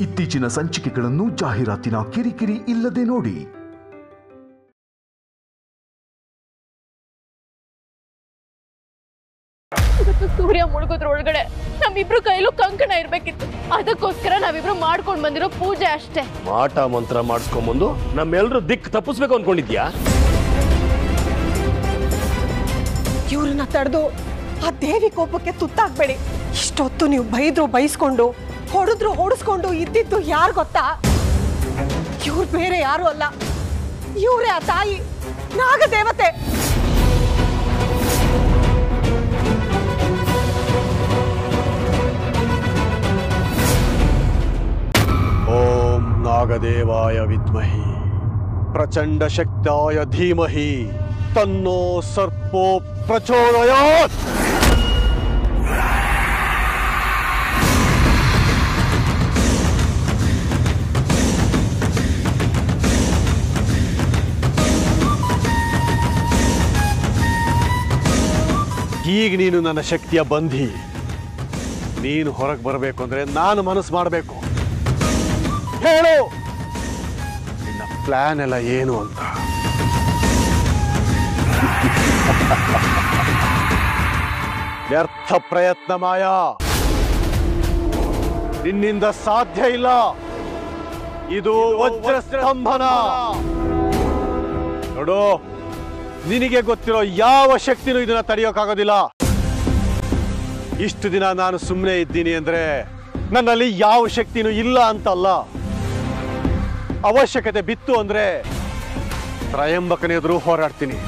ಇತ್ತೀಚಿನ ಸಂಚಿಕೆಗಳನ್ನು ಜಾಹೀರಾತಿನ ಕಿರಿಕಿರಿ ಇಲ್ಲದೆ ನೋಡಿ. ಇವತ್ತು ಸೂರ್ಯ ಮುಳುಗೋದ್ರ ಒಳಗಡೆ ನಮ್ಮಿಬ್ರು ಕೈಲೂ ಕಂಕಣ ಇರ್ಬೇಕಿತ್ತು. ಅದಕ್ಕೋಸ್ಕರ ನಾವಿಬ್ರು ಮಾಡ್ಕೊಂಡ್ ಬಂದಿರೋ ಪೂಜೆ ಅಷ್ಟೇ. ಮಾಟ ಮಂತ್ರ ಮಾಡಿಸ್ಕೊಂಡ್ಬಂದು ನಮ್ಮೆಲ್ಲರೂ ದಿಕ್ಕು ತಪ್ಪಿಸ್ಬೇಕು ಅನ್ಕೊಂಡಿದ್ಯಾ? ಇವ್ರನ್ನ ತಡೆದು ಆ ದೇವಿ ಕೋಪಕ್ಕೆ ತುತ್ತಾಕ್ಬೇಡಿ. ಇಷ್ಟೊತ್ತು ನೀವು ಬೈದ್ರು ಬೈಸ್ಕೊಂಡು ಹೊಡೆದ್ರು ಹೊಡಿಸ್ಕೊಂಡು ಇದ್ದಿದ್ದು ಯಾರು ಗೊತ್ತಾ? ಇವ್ರು ಬೇರೆ ಯಾರು ಅಲ್ಲ, ಇವ್ರೇ ಆ ತಾಯಿ ನಾಗದೇವತೆ. ಓಂ ನಾಗದೇವಾಯ ವಿದ್ಮಹಿ ಪ್ರಚಂಡ ಶಕ್ತಾಯ ಧೀಮಹಿ ತನ್ನೋ ಸರ್ಪೋ ಪ್ರಚೋದಯಾತ್. ಈಗ ನೀನು ನನ್ನ ಶಕ್ತಿಯ ಬಂಧಿ. ನೀನು ಹೊರಗೆ ಬರಬೇಕು ಅಂದ್ರೆ ನಾನು ಮನಸ್ಸು ಮಾಡಬೇಕು. ಹೇಳು ನಿನ್ನ ಪ್ಲಾನ್ ಎಲ್ಲ ಏನು ಅಂತ. ವ್ಯರ್ಥ ಪ್ರಯತ್ನ ಮಾಯಾ, ನಿನ್ನಿಂದ ಸಾಧ್ಯ ಇಲ್ಲ. ಇದು ವಜ್ರ ಸ್ತಂಭನ. ನೋಡು, ನಿನಗೆ ಗೊತ್ತಿರೋ ಯಾವ ಶಕ್ತಿನೂ ಇದನ್ನ ತಡೆಯೋಕ್ಕಾಗೋದಿಲ್ಲ. ಇಷ್ಟು ದಿನ ನಾನು ಸುಮ್ಮನೆ ಇದ್ದೀನಿ ಅಂದ್ರೆ ನನ್ನಲ್ಲಿ ಯಾವ ಶಕ್ತಿನೂ ಇಲ್ಲ ಅಂತಲ್ಲ. ಅವಶ್ಯಕತೆ ಬಿತ್ತು ಅಂದ್ರೆ ತ್ರಯಂಬಕನ ಎದುರು ಹೋರಾಡ್ತೀನಿ.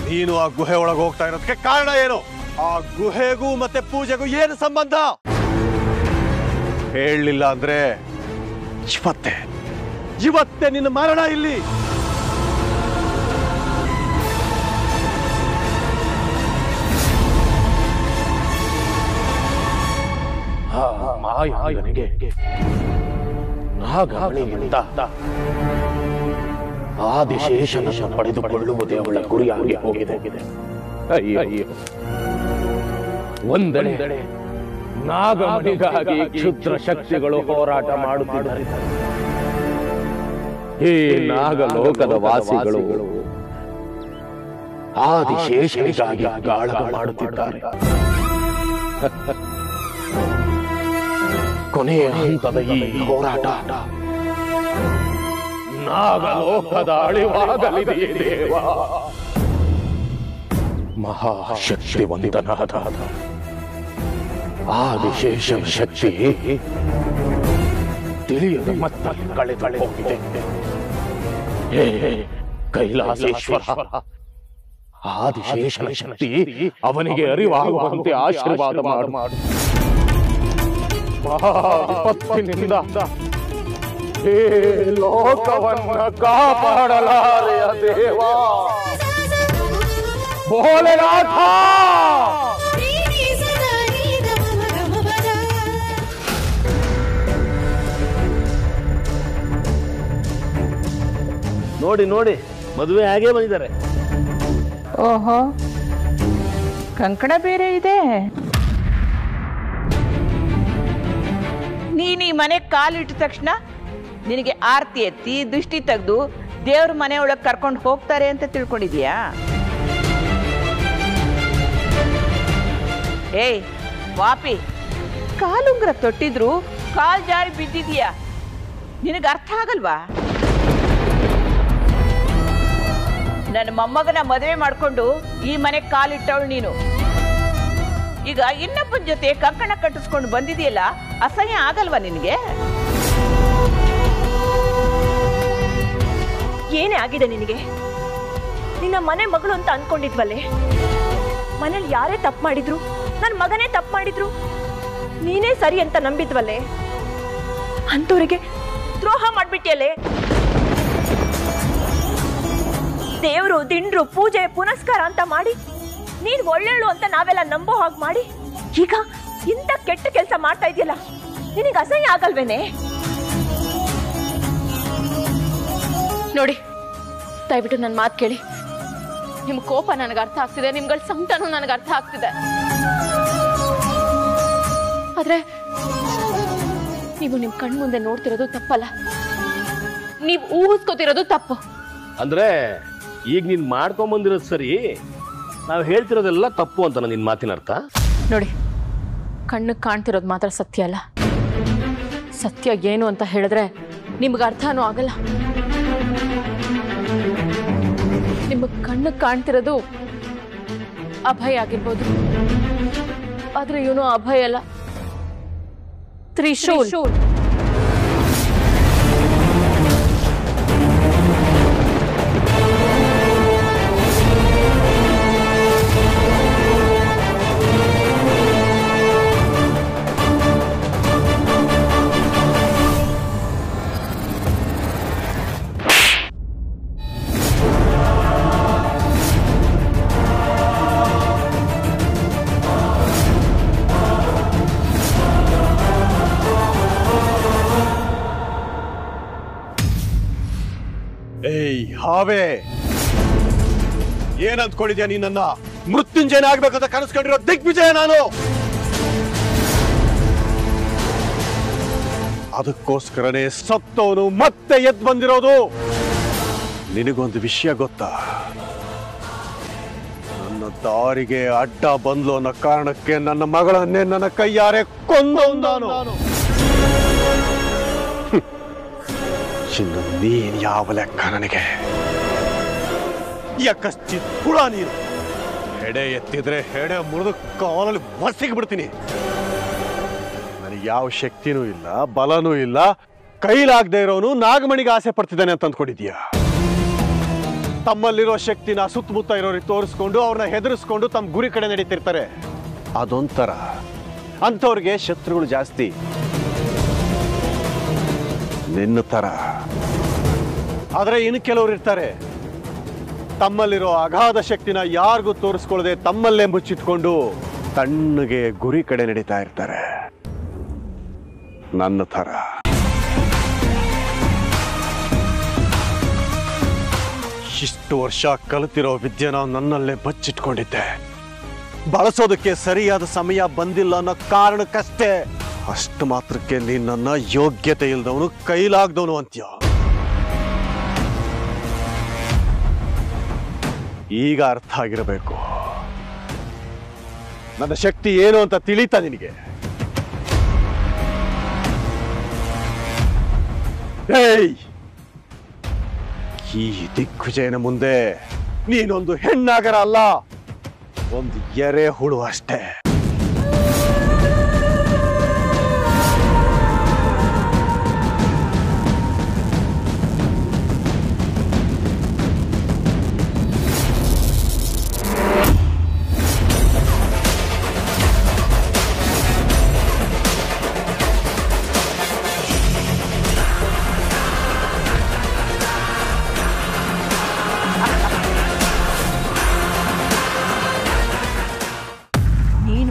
ನೀನು ಆ ಗುಹೆ ಒಳಗೆ ಹೋಗ್ತಾ ಇರೋದಕ್ಕೆ ಕಾರಣ ಏನು? ಆ ಗುಹೆಗೂ ಮತ್ತೆ ಪೂಜೆಗೂ ಏನು ಸಂಬಂಧ? ಹೇಳಲಿಲ್ಲ ಅಂದ್ರೆ ಇವತ್ತೇ ನಿನ್ನ ಮರಣ ಇಲ್ಲಿ. ಮಾಯನಿಗೆ ನಾಗಮಣಿಯಿಂದ ಆದಿಶೇಷನನ್ನು ಪಡೆದುಕೊಳ್ಳುವುದೇ ಅವಳ ಗುರಿಯಾಗಿ ಹೋಗಿದೆ. ಅಯ್ಯೋ, ಒಂದೆಡೆ ನಾಗಮಣಿಗಾಗಿ ಕ್ಷುದ್ರ ಶಕ್ತಿಗಳು ಹೋರಾಟ ಮಾಡುತ್ತಿದ್ದಾರೆ. ಈ ನಾಗಲೋಕದ ವಾಸಿಗಳು ಆದಿಶೇಷನಿಗಾಗಿ ಗಾಳಗ ಮಾಡುತ್ತಿದ್ದಾರೆ. ಕೊನೆಯ ಹಂತದ ಈ ಹೋರಾಟ ನಾಗಲೋಕದ ಅಳಿವಾಗಲಿದೆಯೇ ದೇವ. ಮಹಾಶಕ್ತಿವಂತನಾದ ಆದಿಶೇಷನ ಶಕ್ತಿ ತಿಳಿಯದ ಮತ್ತಲ್ಲಿ ಕಳೆದು ಹೋಗಿದೆ. ಹೇ ಕೈಲಾಸೇಶ್ವರ, ಆದಿಶೇಷನ ಶಕ್ತಿ ಅವನಿಗೆ ಅರಿವಾಗುವಂತೆ ಆಶೀರ್ವಾದ ಮಾಡು. ಮಹಾವಿಪತ್ತಿನಿಂದ ಹೇ ಲೋಕವನ್ನ ಕಾಪಾಡಲಾರೆಯ ದೇವ ಭೋಲೆನಾಥ. ನೋಡಿ ನೋಡಿ, ಮದುವೆ ಹಾಗೆ ಬಂದಿದ್ದಾರೆ. ಓಹೋ, ಕಂಕಣ ಬೇರೆ ಇದೆ. ನೀನ್ ಈ ಮನೆ ಕಾಲಿಟ್ಟ ತಕ್ಷಣ ನಿನಗೆ ಆರತಿ ಎತ್ತಿ ದೃಷ್ಟಿ ತೆಗೆದು ದೇವ್ರ ಮನೆ ಒಳಗೆ ಕರ್ಕೊಂಡು ಹೋಗ್ತಾರೆ ಅಂತ ತಿಳ್ಕೊಂಡಿದ್ಯಾ? ಏಯ್ ವಾಪಿ, ಕಾಲುಂಗ್ರ ತೊಟ್ಟಿದ್ರು ಕಾಲ್ ಜಾರಿ ಬಿದ್ದಿದ್ಯಾ? ನಿನಗೆ ಅರ್ಥ ಆಗಲ್ವಾ? ನನ್ನ ಮೊಮ್ಮಗನ ಮದುವೆ ಮಾಡ್ಕೊಂಡು ಈ ಮನೆ ಕಾಲಿಟ್ಟವಳು ನೀನು. ಈಗ ಇನ್ನೊಬ್ಬನ ಜೊತೆ ಕಂಕಣ ಕಟ್ಟಿಸ್ಕೊಂಡು ಬಂದಿದೆಯಲ್ಲ, ಅಸಹ್ಯ ಆಗಲ್ವಾ ನಿನಗೆ? ಏನೇ ಆಗಿದೆ ನಿನಗೆ? ನಿನ್ನ ಮನೆ ಮಗಳು ಅಂತ ಅನ್ಕೊಂಡಿದ್ವಲ್ಲೇ. ಮನೇಲಿ ಯಾರೇ ತಪ್ಪು ಮಾಡಿದ್ರು, ನನ್ನ ಮಗನೇ ತಪ್ಪು ಮಾಡಿದ್ರು, ನೀನೇ ಸರಿ ಅಂತ ನಂಬಿದ್ವಲ್ಲೇ. ಅಂತವರಿಗೆ ದ್ರೋಹ ಮಾಡ್ಬಿಟ್ಟಿಯಲ್ಲೇ. ದೇವರು ದಿಂಡ್ರು ಪೂಜೆ ಪುನಸ್ಕಾರ ಅಂತ ಮಾಡಿ ನೀನ್ ಒಳ್ಳೆಳು ಅಂತ ನಾವೆಲ್ಲ ನಂಬೋ ಹಾಗೆ ಮಾಡಿ ಈಗ ಇಂಥ ಕೆಟ್ಟ ಕೆಲಸ ಮಾಡ್ತಾ ಇದೆಯಲ್ಲ, ನಿನಗೆ ಅಸಹ್ಯ ಆಗಲ್ವೇನೆ? ನೋಡಿ, ದಯವಿಟ್ಟು ನನ್ನ ಮಾತು ಕೇಳಿ. ನಿಮ್ ಕೋಪ ನನಗೆ ಅರ್ಥ ಆಗ್ತಿದೆ, ನಿಮ್ಗಳ ಸಂಕಟನೂ ನನಗೆ ಅರ್ಥ ಆಗ್ತಿದೆ. ಆದ್ರೆ ನೀವು ನಿಮ್ ಕಣ್ ಮುಂದೆ ನೋಡ್ತಿರೋದು ತಪ್ಪಲ್ಲ, ನೀವು ಊಹಿಸ್ಕೋತಿರೋದು ತಪ್ಪು. ಅಂದ್ರೆ ಈಗ ನೀನ್ ಮಾಡ್ಕೊಂಬಂದಿರೋದು ಸರಿ, ನಾವು ಹೇಳ್ತಿರೋದೆಲ್ಲ ತಪ್ಪು ಅಂತ ನಿನ್ ಮಾತಿನ ಅರ್ಥ? ನೋಡಿ, ಕಣ್ಣು ಕಾಣ್ತಿರೋದು ಮಾತ್ರ ಸತ್ಯ ಅಲ್ಲ. ಸತ್ಯ ಏನು ಅಂತ ಹೇಳಿದ್ರೆ ನಿಮ್ಗೆ ಅರ್ಥನೂ ಆಗಲ್ಲ. ನಿಮ್ಮ ಕಣ್ಣು ಕಾಣ್ತಿರೋದು ಅಭಯ ಆಗಿರ್ಬೋದು, ಆದ್ರೆ ಇವನು ಅಭಯ ಅಲ್ಲ, ತ್ರಿಶೂಲ್. ಏಯ್ ಹಾವೇ, ಏನ್ ಅಂದ್ಕೊಂಡಿದ್ಯಾ ನೀನನ್ನ? ಮೃತ್ಯುಂಜಯನ ಆಗ್ಬೇಕಂತ ಕನಸ್ಕೊಂಡಿರೋ ದಿಗ್ವಿಜಯ ನಾನು. ಅದಕ್ಕೋಸ್ಕರನೇ ಸತ್ತವನು ಮತ್ತೆ ಎದ್ದು ಬಂದಿರೋದು. ನಿನಗೊಂದು ವಿಷಯ ಗೊತ್ತಾ? ನನ್ನ ದಾರಿಗೆ ಅಡ್ಡ ಬಂದ್ಲು ಅನ್ನೋ ಕಾರಣಕ್ಕೆ ನನ್ನ ಮಗಳನ್ನೇ ನನ್ನ ಕೈಯಾರೆ ಕೊಂದವನು ನಾನು. ಇನ್ನು ನೀನ್ ಯಾವ ಲೆಕ್ಕ ನನಗೆ? ಯಾಕಶ್ಚಿತ್ ಹುಳ ನೀನು. ಹೆಡೆ ಎತ್ತಿದ್ರೆ ಹೆಡೆ ಮುರಿದು ಕಾಲಲ್ಲಿ ಮಸಿಗೆ ಬಿಡ್ತೀನಿ. ನನಗೆ ಯಾವ ಶಕ್ತಿನೂ ಇಲ್ಲ, ಬಲನೂ ಇಲ್ಲ. ಕೈಲಾಗದೆ ಇರೋನು ನಾಗಮಣಿಗೆ ಆಸೆ ಪಡ್ತಿದ್ದಾನೆ ಅಂತ ಅಂದ್ಕೊಂಡಿದ್ಯಾ? ತಮ್ಮಲ್ಲಿರೋ ಶಕ್ತಿನ ಸುತ್ತಮುತ್ತ ಇರೋರಿಗೆ ತೋರಿಸ್ಕೊಂಡು ಅವ್ರನ್ನ ಹೆದರಿಸ್ಕೊಂಡು ತಮ್ಮ ಗುರಿ ಕಡೆ ನಡೀತಿರ್ತಾರೆ. ಅದೊಂಥರ. ಅಂಥವ್ರಿಗೆ ಶತ್ರುಗಳು ಜಾಸ್ತಿ. ನಿನ್ನ ತರ. ಆದ್ರೆ ಇನ್ನು ಕೆಲವರು ಇರ್ತಾರೆ, ತಮ್ಮಲ್ಲಿರೋ ಅಗಾಧ ಶಕ್ತಿನ ಯಾರಿಗೂ ತೋರಿಸ್ಕೊಳ್ಳದೆ ತಮ್ಮಲ್ಲೇ ಮುಚ್ಚಿಟ್ಕೊಂಡು ತಣ್ಣಗೆ ಗುರಿ ಕಡೆ ನಡೀತಾ ಇರ್ತಾರೆ. ನನ್ನ ತರ. ಇಷ್ಟು ವರ್ಷ ಕಲಿತಿರೋ ವಿದ್ಯೆನ ನನ್ನಲ್ಲೇ ಬಚ್ಚಿಟ್ಕೊಂಡಿದ್ದೆ. ಬಳಸೋದಕ್ಕೆ ಸರಿಯಾದ ಸಮಯ ಬಂದಿಲ್ಲ ಅನ್ನೋ ಕಾರಣಕ್ಕಷ್ಟೇ. ಅಷ್ಟು ಮಾತ್ರಕ್ಕೆ ನೀನ್ ನನ್ನ ಯೋಗ್ಯತೆ ಇಲ್ದವನು, ಕೈಲಾಗ್ದವನು ಅಂತ್ಯ. ಈಗ ಅರ್ಥ ಆಗಿರಬೇಕು. ನನ್ನ ಶಕ್ತಿ ಏನು ಅಂತ ತಿಳಿತಾ ನಿನಗೆ? ಈ ದಿಗ್ವಿಜಯನ ಮುಂದೆ ನೀನೊಂದು ಹೆಣ್ಣಾಗರ ಅಲ್ಲ, ಒಂದು ಎರೆ ಹುಳು ಅಷ್ಟೇ.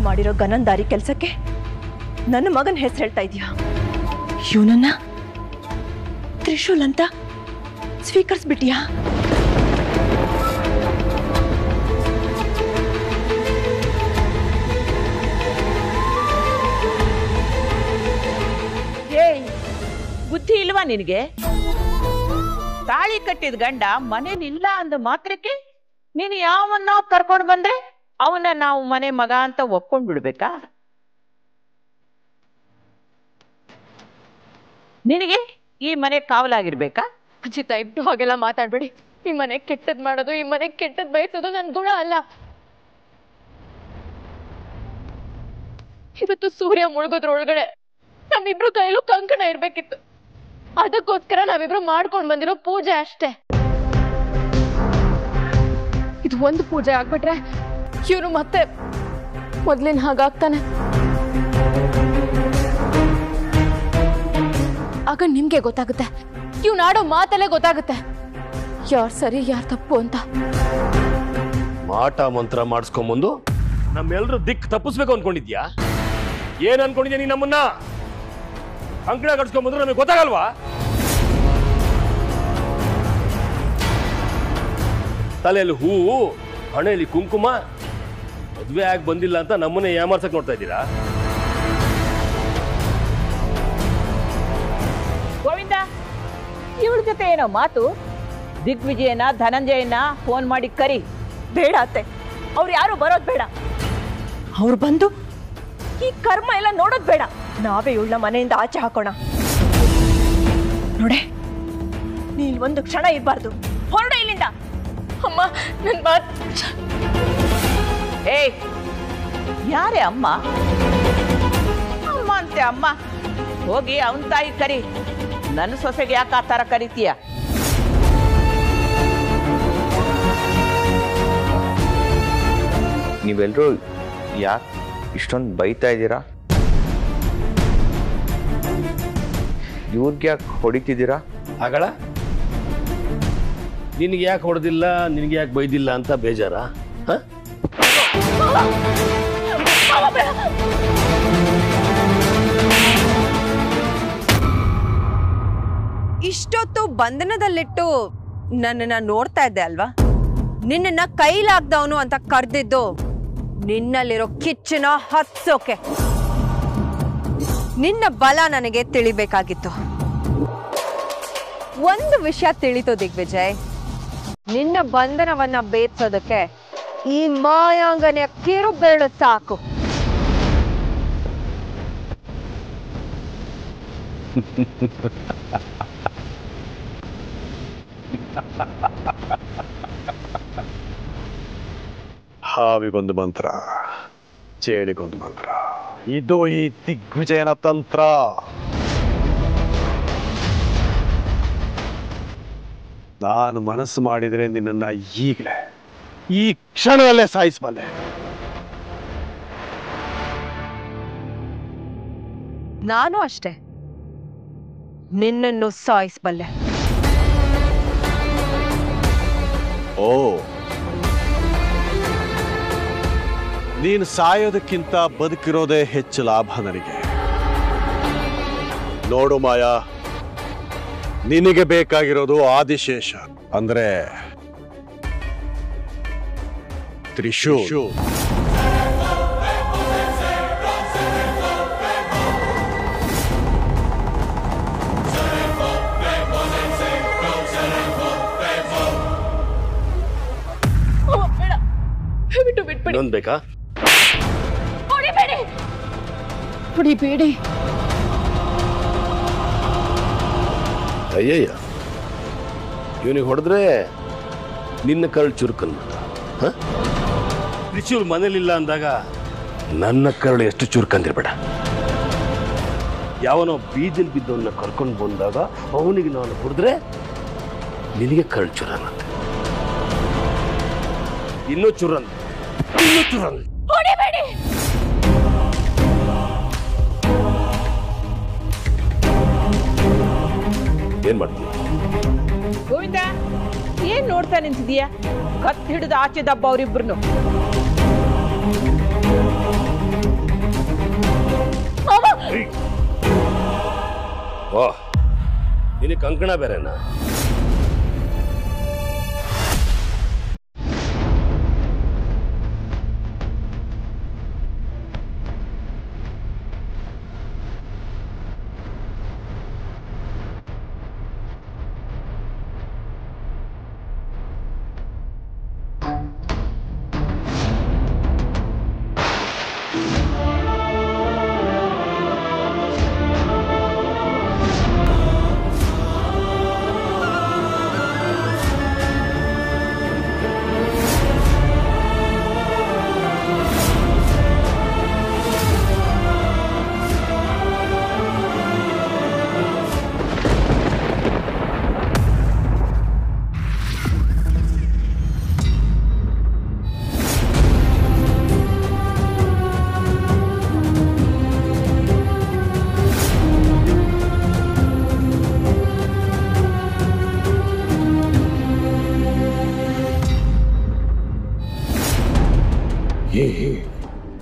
ಮಾಡಿರೋ ಗನಂದಾರಿ ಕೆಲಸಕ್ಕೆ ನನ್ನ ಮಗನ ಹೆಸರು ಹೇಳ್ತಾ ಇದೀಯ? ಇವನನ್ನ ತ್ರಿಶೂಲ್ ಅಂತ ಸ್ವೀಕರಿಸ್ಬಿಟ್ಟಿಯಾ? ಏಯ್, ಬುದ್ಧಿ ಇಲ್ವಾ ನಿನಗೆ? ತಾಳಿ ಕಟ್ಟಿದ ಗಂಡ ಮನೇಲಿಲ್ಲ ಅಂದ ಮಾತ್ರಕ್ಕೆ ನೀನು ಯಾವನ್ನ ಕರ್ಕೊಂಡು ಬಂದ್ರೆ ಅವನ್ನ ನಾವು ಮನೆ ಮಗ ಅಂತ ಒಪ್ಕೊಂಡ್ ಬಿಡ್ಬೇಕಾ? ನಿನಗೆ ಈ ಮನೆ ಕಾವಲಾಗಿರ್ಬೇಕಾ? ಅಜ್ಜಿ, ದಯವಿಟ್ಟು ಹಾಗೆಲ್ಲ ಮಾತಾಡ್ಬೇಡಿ. ಈ ಮನೆ ಕೆಟ್ಟದ್ ಮಾಡೋದು, ಈ ಮನೆ ಕೆಟ್ಟದ್ ಬಯಸೋದು ನನ್ ಗುಣ ಅಲ್ಲ. ಇವತ್ತು ಸೂರ್ಯ ಮುಳುಗೋದ್ರೊಳಗಡೆ ನಮ್ಮಿಬ್ರು ಕೈಲೂ ಕಂಕಣ ಇರ್ಬೇಕಿತ್ತು. ಅದಕ್ಕೋಸ್ಕರ ನಾವಿಬ್ರು ಮಾಡ್ಕೊಂಡ್ ಬಂದಿರೋ ಪೂಜೆ ಅಷ್ಟೇ. ಇದು ಒಂದು ಪೂಜೆ ಆಗ್ಬಿಟ್ರೆ ಇವ್ರು ಮತ್ತೆ ಮೊದ್ಲಿನ ಹಾಗಾಗ್ತಾನೆ. ಆಗ ನಿಮ್ಗೆ ಗೊತ್ತಾಗುತ್ತೆ, ಇವ್ನು ಆಡೋ ಮಾತಲ್ಲೇ ಗೊತ್ತಾಗುತ್ತೆ ಯಾರ್ ಸರಿ ಯಾರ್ ತಪ್ಪು ಅಂತ. ಮಾಟ ಮಂತ್ರ ಮಾಡಿಸ್ಕೊಂಬಂದು ನಮ್ಮೆಲ್ರೂ ದಿಕ್ ತಪ್ಪಿಸ್ಬೇಕು ಅನ್ಕೊಂಡಿದ್ಯಾ? ಏನ್ ಅನ್ಕೊಂಡಿದ್ಯಾ ನೀ? ನಮ್ಮನ್ನ ಅಂಕಣ ಕಟ್ಸ್ಕೊಂಬಂದ್ರೆ ನಮಗೆ ಗೊತ್ತಾಗಲ್ವಾ? ತಲೆಯಲ್ಲಿ ಹೂವು, ಹಣೆಯಲ್ಲಿ ಕುಂಕುಮ, ಮದುವೆ ಆಗಿ ಬಂದಿಲ್ಲ ಅಂತ ನಮ್ಮನ್ನೇ ಯಾಮಾರ್ಸಕ್ ನೋಡ್ತಾ ಇದ್ದೀರಾ? ಮತ್ತೆ ಏನೋ ಮಾತು? ದಿಗ್ವಿಜಯನ ಧನಂಜಯನ ಫೋನ್ ಮಾಡಿ ಕರಿ. ಬೇಡ ಅತ್ತೆ, ಅವ್ರು ಯಾರು ಬರೋದ್ ಬೇಡ. ಅವ್ರು ಬಂದು ಈ ಕರ್ಮ ಎಲ್ಲ ನೋಡೋದ್ ಬೇಡ. ನಾವೇ ಇವಳನ್ನ ಮನೆಯಿಂದ ಆಚೆ ಹಾಕೋಣ. ನೋಡೆ, ನೀನ್ ಒಂದು ಕ್ಷಣ ಇರಬಾರ್ದು. ಹೊರಡ ಇಲ್ಲಿಂದ. ಅಮ್ಮ ನನ್ ಮಾತ್. ಏಯ್, ಯಾರೇ ಅಮ್ಮ? ಅಮ್ಮ ಅಂತೆ ಅಮ್ಮ. ಹೋಗಿ ಅವನ್ ತಾಯಿ ಕರಿ. ನನ್ನ ಸೊಸೆಗೆ ಯಾಕೆ ಆ ಥರ ಕರಿತೀಯ? ನೀವೆಲ್ಲರೂ ಯಾಕೆ ಇಷ್ಟೊಂದು ಬೈತಾ ಇದ್ದೀರಾ? ಇವ್ರಿಗೆ ಯಾಕೆ ಹೊಡಿತಿದ್ದೀರಾ? ಆಗಳ ನಿನಗೆ ಯಾಕೆ ಹೊಡೆದಿಲ್ಲ, ನಿನಗೆ ಯಾಕೆ ಬೈದಿಲ್ಲ ಅಂತ ಬೇಜಾರ? ಇಷ್ಟೊತ್ತು ಬಂಧನದಲ್ಲಿಟ್ಟು ನನ್ನನ್ನ ನೋಡ್ತಾ ಇದ್ದೆ ಅಲ್ವಾ? ನಿನ್ನನ್ನ ಕೈಲಾಗ್ದವನು ಅಂತ ಕರೆದಿದ್ದು ನಿನ್ನಲ್ಲಿರೋ ಕಿಚ್ಚನ ಹತ್ಸೋಕೆ. ನಿನ್ನ ಬಲ ನನಗೆ ತಿಳಿಬೇಕಾಗಿತ್ತು. ಒಂದು ವಿಷಯ ತಿಳಿತು ದಿಗ್ವಿಜಯ್, ನಿನ್ನ ಬಂಧನವನ್ನ ಬೇರ್ಸೋದಕ್ಕೆ ಈ ಮಾಯಾಂಗನೆಯ ಕಿರು ಬೆರಳು ಸಾಕು. ಹಾವಿಗೊಂದು ಮಂತ್ರ, ಚೇಳಿಗೊಂದು ಮಂತ್ರ. ಇದು ಈ ದಿಗ್ವಿಜಯನ ತಂತ್ರ. ನಾನು ಮನಸ್ಸು ಮಾಡಿದ್ರೆ ನಿನ್ನನ್ನ ಈಗಲೇ ಈ ಕ್ಷಣದಲ್ಲೇ ಸಾಯಿಸಬಲ್ಲೆ. ನಾನು ಅಷ್ಟೇ ನಿನ್ನನ್ನು ಸಾಯಿಸಬಲ್ಲೆ. ಓ, ನೀನು ಸಾಯೋದಕ್ಕಿಂತ ಬದುಕಿರೋದೇ ಹೆಚ್ಚು ಲಾಭ ನನಗೆ. ನೋಡು ಮಾಯಾ, ನಿನಗೆ ಬೇಕಾಗಿರೋದು ಆದಿಶೇಷ, ಅಂದ್ರೆ ತ್ರಿಶೂಲ್. ಇನ್ನೊಂದು ಬೇಕಾ? ಹೊಡಿಬೇಡಿ. ಅಯ್ಯಯ್ಯ, ಇವನಿಗೆ ಹೊಡೆದ್ರೆ ನಿನ್ನ ಕರಳು ಚುರುಕನ್. ತ್ರಿಶೂಲ್ ಮನೇಲಿಲ್ಲ ಅಂದಾಗ ನನ್ನ ಕರಳು ಎಷ್ಟು ಚುರುಕಂದಿರ್ಬೇಡ. ಯಾವನೋ ಬೀದಿಲ್ ಬಿದ್ದವನ್ನ ಕರ್ಕೊಂಡು ಬಂದಾಗ ಅವನಿಗೆ ನಾನು ಹೊಡೆದ್ರೆ ನಿನಗೆ ಕರಳು ಚುರನ್ನಂತೆ. ಇನ್ನೂ ಚುರನ್, ಇನ್ನೂ ಚುರನ್. ಏನ್ ಮಾಡ್ತೀನಿ? ಗೋವಿಂದ, ಏನ್ ನೋಡ್ತಾ ನಿಂತಿದೀಯ? ಕತ್ ಹಿಡಿದು ಆಚೆ ದಬ್ಬ ಅವ್ರಿಬ್ರು. ಓ, ನಿನಗೆ ಕಂಕಣ ಬೇರೆನಾ?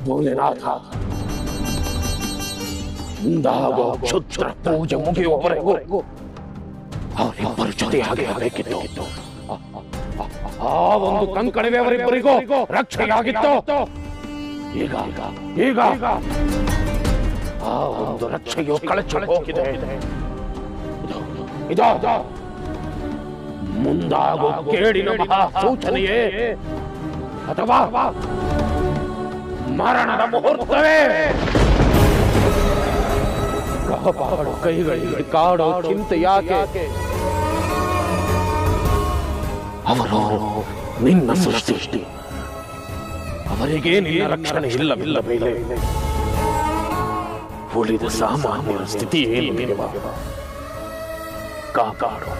ಭೋಲೆನಾಥ, ಮುಂದಾಗುವ ಕ್ಷುದ್ರ ಪೂಜೆ ಮುಗಿಯುವವರೆಗೂ ಅವರಿಬ್ಬರು ಜೊತೆಯಾಗಿ ಆಗಬೇಕಿತ್ತು. ಆ ಒಂದು ಕಂಕಣವೇ ಅವರಿಬ್ಬರಿಗೂ ರಕ್ಷೆಯಾಗಿತ್ತು. ಈಗ ಈಗ ಆ ಒಂದು ರಕ್ಷೆಯು ಕಳಚಿ ಹೋಗಿದೆ. ಮುಂದಾಗೋ ಕೇಡಿನ ಮಹಾ ಸೂಚನೆಯೇ ಅಥವಾ ಮರಣದ ಮುಹೂರ್ತವೇ? ಕಾಪಾಡು ಕೈಗಳಿಗೆ ಕಾಡೋ ಚಿಂತೆ ಯಾಕೆ? ಅವರು ನಿನ್ನ ಸೃಷ್ಟಿ, ಅವರಿಗೆ ನಿನ್ನ ರಕ್ಷಣೆ ಇಲ್ಲವಿಲ್ಲ ಮೇಲೆ ಉಳಿದ ಸಾಮಾನ್ಯರ ಸ್ಥಿತಿ ಏನು ನಿನವ? ಕಾಪಾಡು.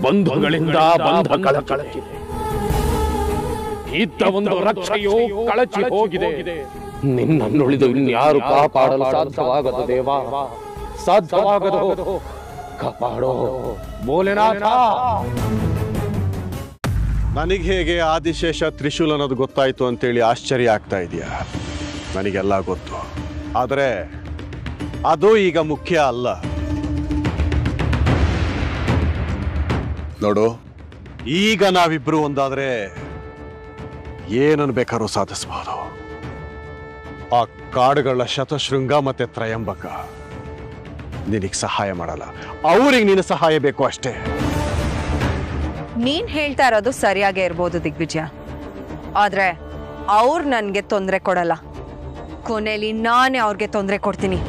ಬಂಧುಗಳಿಂದ ಬಂಧ ಕಳಚಿದೆ, ಇದ್ದ ಒಂದು ರಕ್ಷೆಯು ಕಳಚಿ ಹೋಗಿದೆ. ನಿನ್ನನ್ನುಳಿದು ಇನ್ಯಾರು ಕಾಪಾಡಲು ಸಾಧ್ಯವಾಗದು ದೇವ, ಸಾಧ್ಯವಾಗದು. ಕಾಪಾಡೋ ಭೋಲೆನಾಥ. ನನಗೆ ಹೇಗೆ ಆದಿಶೇಷ ತ್ರಿಶೂಲ್ ಅನ್ನೋದು ಗೊತ್ತಾಯ್ತು ಅಂತೇಳಿ ಆಶ್ಚರ್ಯ ಆಗ್ತಾ ಇದೆಯಾ? ನನಗೆಲ್ಲ ಗೊತ್ತು, ಆದರೆ ಅದು ಈಗ ಮುಖ್ಯ ಅಲ್ಲ. ನೋಡು, ಈಗ ನಾವಿಬ್ರು ಒಂದಾದ್ರೆ ಏನನ್ನು ಬೇಕಾದ್ರೂ ಸಾಧಿಸಬಹುದು. ಆ ಕಾಡುಗಳ ಶತಶೃಂಗ ಮತ್ತೆ ತ್ರಯಂಬಕ ನಿನಗೆ ಸಹಾಯ ಮಾಡಲ್ಲ, ಅವ್ರಿಗೆ ನೀನು ಸಹಾಯ ಬೇಕು ಅಷ್ಟೇ. ನೀನ್ ಹೇಳ್ತಾ ಇರೋದು ಸರಿಯಾಗೇ ಇರ್ಬೋದು ದಿಗ್ವಿಜಯ, ಆದ್ರೆ ಅವ್ರು ನನ್ಗೆ ತೊಂದರೆ ಕೊಡಲ್ಲ. ಕೊನೆಯಲ್ಲಿ ನಾನೇ ಅವ್ರಿಗೆ ತೊಂದರೆ ಕೊಡ್ತೀನಿ.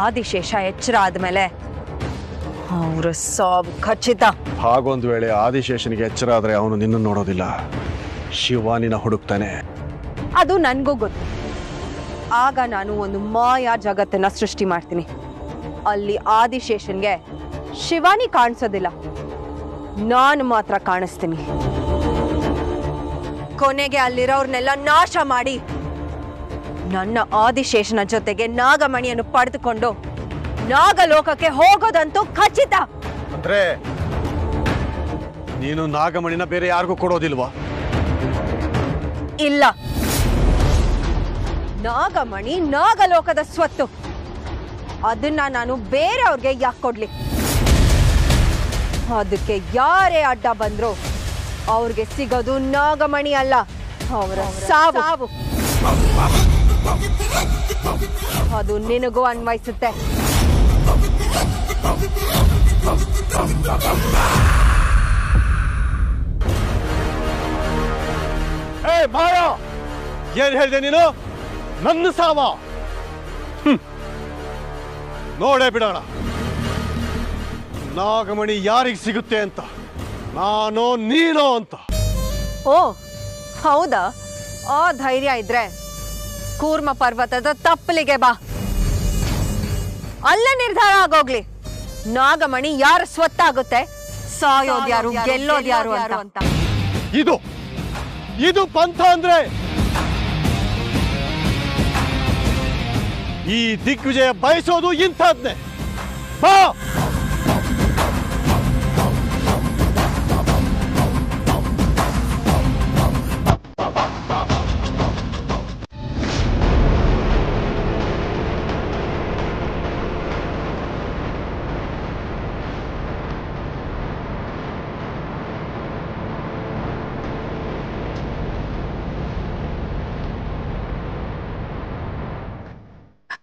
ಆದಿಶೇಷ ಎಚ್ಚರ ಆದ್ಮೇಲೆ ಅವ್ರ ಸಾವು ಖಚಿತ. ಹಾಗೊಂದು ವೇಳೆ ಆದಿಶೇಷನಿಗೆ ಎಚ್ಚರ ಆದ್ರೆ ಅವನು ನಿನ್ನ ನೋಡೋದಿಲ್ಲ, ಶಿವಾನಿನ ಹುಡುಕ್ತಾನೆ. ಅದು ನನ್ಗೂ ಗೊತ್ತು. ಆಗ ನಾನು ಒಂದು ಮಾಯಾ ಜಗತ್ತನ್ನ ಸೃಷ್ಟಿ ಮಾಡ್ತೀನಿ. ಅಲ್ಲಿ ಆದಿಶೇಷನ್ಗೆ ಶಿವಾನಿ ಕಾಣಿಸೋದಿಲ್ಲ, ನಾನು ಮಾತ್ರ ಕಾಣಿಸ್ತೀನಿ. ಕೊನೆಗೆ ಅಲ್ಲಿರೋರ್ನೆಲ್ಲ ನಾಶ ಮಾಡಿ ನನ್ನ ಆದಿಶೇಷನ ಜೊತೆಗೆ ನಾಗಮಣಿಯನ್ನು ಪಡೆದುಕೊಂಡು ನಾಗಲೋಕಕ್ಕೆ ಹೋಗೋದಂತೂ ಖಚಿತ. ಅಂದ್ರೆ ನೀನು ನಾಗಮಣಿನ ಬೇರೆ ಯಾರಿಗೂ ಕೊಡೋದಿಲ್ವಾ? ಇಲ್ಲ, ನಾಗಮಣಿ ನಾಗಲೋಕದ ಸ್ವತ್ತು. ಅದನ್ನ ನಾನು ಬೇರೆಯವ್ರಿಗೆ ಯಾಕೆ ಕೊಡ್ಲಿ? ಅದಕ್ಕೆ ಯಾರೇ ಅಡ್ಡ ಬಂದ್ರು ಅವ್ರಿಗೆ ಸಿಗೋದು ನಾಗಮಣಿ ಅಲ್ಲ, ಅವರ ಸಾವು. ಅದು ನಿನಗೂ ಅನ್ವಯಿಸುತ್ತೆ. ಏನ್ ಹೇಳ್ದೆ ನೀನು? ನನ್ನ ಸಾವ ನೋಡೇ ಬಿಡೋಣ ನಾಗಮಣಿ ಯಾರಿಗೆ ಸಿಗುತ್ತೆ ಅಂತ, ನಾನೋ ನೀನೋ ಅಂತ. ಓ ಹೌದಾ? ಆ ಧೈರ್ಯ ಇದ್ರೆ ಕೂರ್ಮ ಪರ್ವತದ ತಪ್ಪಲಿಗೆ ಬಾ, ಅಲ್ಲೇ ನಿರ್ಧಾರ ಆಗೋಗ್ಲಿ ನಾಗಮಣಿ ಯಾರು ಸ್ವತ್ತಾಗುತ್ತೆ, ಸಾಯೋದ್ಯಾರು ಗೆಲ್ಲೋದ್ಯಾರು ಅಂತ. ಇದು ಪಂಥ ಅಂದ್ರೆ ಈ ದಿಗ್ವಿಜಯ ಬಯಸೋದು ಇಂಥದ್ನೇ. ಬಾ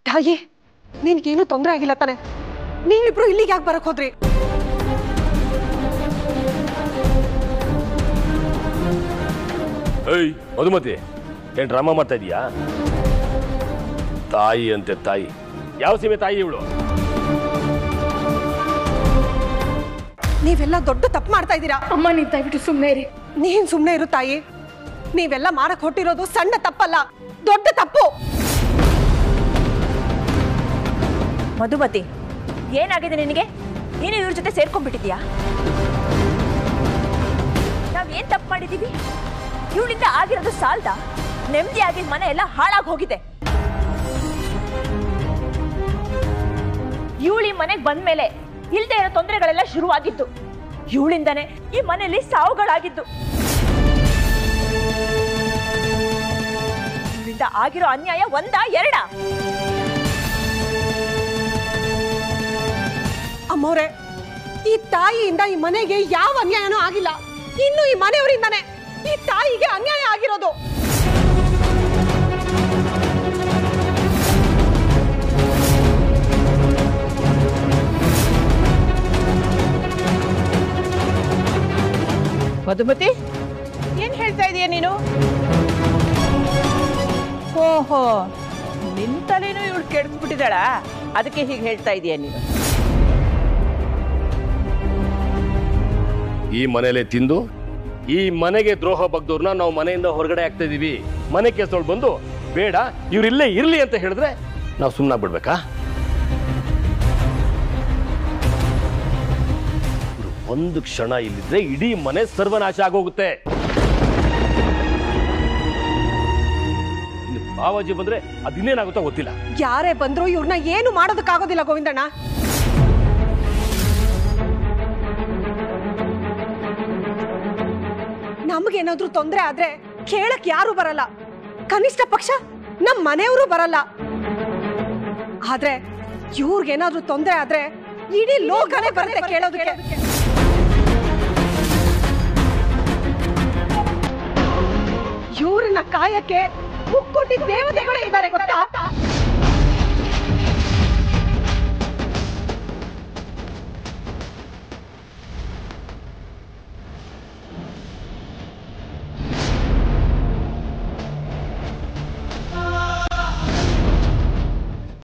ತಾಯಿ, ನಿನ್ಗೇನು ತೊಂದರೆ ಆಗಿಲ್ಲ ತಾನೆ? ನೀವಿಬ್ರು ಇಲ್ಲಿಗೆ ಯಾಕೆ ಬರಕ್ ಹೋದ್ರಿ? ಏಯ್ ಮಧುಮತಿ, ಏನ್ ಡ್ರಾಮಾ ಮಾಡ್ತಾ ಇದೀಯಾ? ತಾಯಿ ಅಂತೆ ತಾಯಿ, ಯಾವ ಸೀಮೆ ತಾಯಿ ಇವಳು? ನೀವೆಲ್ಲ ದೊಡ್ಡ ತಪ್ಪು ಮಾಡ್ತಾ ಇದ್ದೀರಾ. ಅಮ್ಮ, ನೀನ್ ದಯವಿಟ್ಟು ಸುಮ್ಮನೆ ಇರಿ. ನೀನ್ ಸುಮ್ಮನೆ ಇರು ತಾಯಿ. ನೀವೆಲ್ಲ ಮಾಡಕ್ ಹೊಟ್ಟಿರೋದು ಸಣ್ಣ ತಪ್ಪಲ್ಲ, ದೊಡ್ಡ ತಪ್ಪು. ಮಧುಮತಿ, ಏನಾಗಿದೆ ನಿನಗೆ? ನೀನು ಇವ್ರ ಜೊತೆ ಸೇರ್ಕೊಂಡ್ಬಿಟ್ಟಿದ್ಯಾ? ನಾವೇನ್ ತಪ್ಪು ಮಾಡಿದೀವಿ? ಇವಳಿಂದ ಆಗಿರೋದು ಸಾಲ್ದ? ನೆಮ್ಮದಿಯಾಗಿದ್ದ ಮನೆ ಎಲ್ಲ ಹಾಳಾಗಿ ಹೋಗಿದೆ. ಇವಳಿ ಮನೆಗೆ ಬಂದ್ಮೇಲೆ ಇಲ್ದೇ ಇರೋ ತೊಂದರೆಗಳೆಲ್ಲ ಶುರುವಾಗಿದ್ದು. ಇವಳಿಂದಾನೆ ಈ ಮನೆಯಲ್ಲಿ ಸಾವುಗಳಾಗಿದ್ದು. ಇವಳಿಂದ ಆಗಿರೋ ಅನ್ಯಾಯ ಒಂದಾ ಎರಡ? ಅಮ್ಮೋರೆ, ಈ ತಾಯಿಯಿಂದ ಈ ಮನೆಗೆ ಯಾವ ಅನ್ಯಾಯನೂ ಆಗಿಲ್ಲ. ಇನ್ನು ಈ ಮನೆಯವರಿಂದಾನೆ ಈ ತಾಯಿಗೆ ಅನ್ಯಾಯ ಆಗಿರೋದು. ಮಧುಮತಿ ಏನ್ ಹೇಳ್ತಾ ಇದೀಯ ನೀನು? ಓಹೋ, ನಿನ್ ತಲೆನೂ ಇವಳು ಕೆಡ್ಸ್ಬಿಟ್ಟಿದ್ದಾಳ, ಅದಕ್ಕೆ ಹೀಗೆ ಹೇಳ್ತಾ ಇದೀಯ ನೀನು? ಈ ಮನೇಲೆ ತಿಂದು ಈ ಮನೆಗೆ ದ್ರೋಹ ಬಗ್ದವ್ರನ್ನ ನಾವು ಮನೆಯಿಂದ ಹೊರಗಡೆ ಆಗ್ತಾ ಇದೀವಿ. ಮನೆ ಕೇಸೋಳು ಬಂದು ಬೇಡ ಇವ್ರಿಲ್ಲೇ ಇರ್ಲಿ ಅಂತ ಹೇಳಿದ್ರೆ ನಾವು ಸುಮ್ಮನಾಗ್ಬಿಡ್ಬೇಕಾ? ಒಂದು ಕ್ಷಣ ಇಲ್ಲಿದ್ರೆ ಇಡೀ ಮನೆ ಸರ್ವನಾಶ ಆಗೋಗುತ್ತೆ. ಬಾವಾಜಿ ಬಂದ್ರೆ ಅದಿನ್ನೇನಾಗುತ್ತೋ ಗೊತ್ತಿಲ್ಲ. ಯಾರೇ ಬಂದ್ರು ಇವ್ರನ್ನ ಏನು ಮಾಡೋದಕ್ಕಾಗೋದಿಲ್ಲ ಗೋವಿಂದಣ್ಣ. ನಮಗೇನಾದ್ರೂ ತೊಂದ್ರೆ ಆದ್ರೆ ಕೇಳಕ್ ಯಾರು ಬರಲ್ಲ, ಕನಿಷ್ಠ ಪಕ್ಷ ನಮ್ ಮನೆಯವರು ಬರಲ್ಲ. ಆದ್ರೆ ಇವ್ರಿಗೇನಾದ್ರೂ ತೊಂದ್ರೆ ಆದ್ರೆ ಇಡೀ ಲೋಕನೇ ಬರುತ್ತೆ ಕೇಳೋದಕ್ಕೆ. ಇವ್ರನ್ನ ಕಾಯಕ್ಕೆ ಮುಕ್ಕೊಟ್ಟಿ ದೇವತೆಗಳೇ ಇದ್ದಾರೆ ಗೊತ್ತಾ?